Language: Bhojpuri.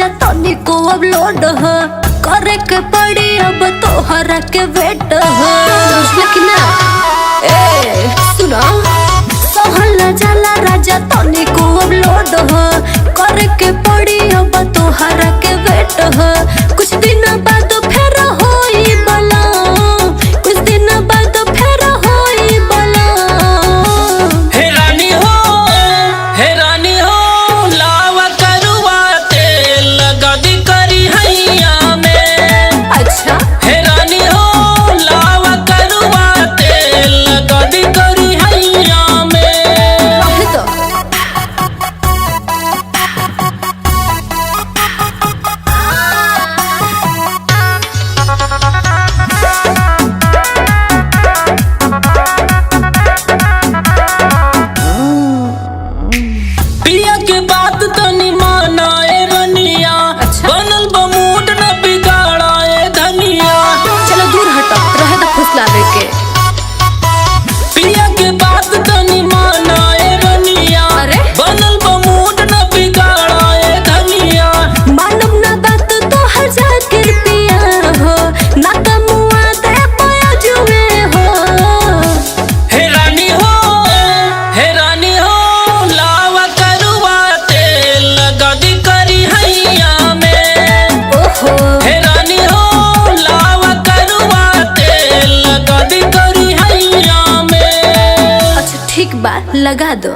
राजा तनी को अब लोड है करे के पड़ी अब तोहरा के वेट है लेकिन ए सुना सहल जाला राजा तनी को अब लोड है करे के पड़ी अब तोहरा के वेट है कुछ दिन बाद फिर होई बला कुछ दिन बाद फिर होई बला हे रानी हो लावा करुआ तेल लगा दी करी हैया में। अच्छा हे रानी हो लावा करुआ तेल लगा दी करी हैया में। रहे तो पिया के बात तनी माना ए रनिया। अच्छा। बनल बमूड न बिगाड़ा ए धनिया। चलो दूर हटो रहे तो फुसलावे के पिया के बात तनी माना ए रनिया। अरे? बनल बमूड न बिगाड़ा ए धनिया। मानव ना बात तो हजार कृपया हो ना तो मुआ दे पाया जुए हो हे रानी हो लावा करुआ तेल लगा दी करी हैया में। ओहो हे रानी हो लावा करुआ तेल लगा दी करी हैया में। अच्छा ठीक बा लगा दो।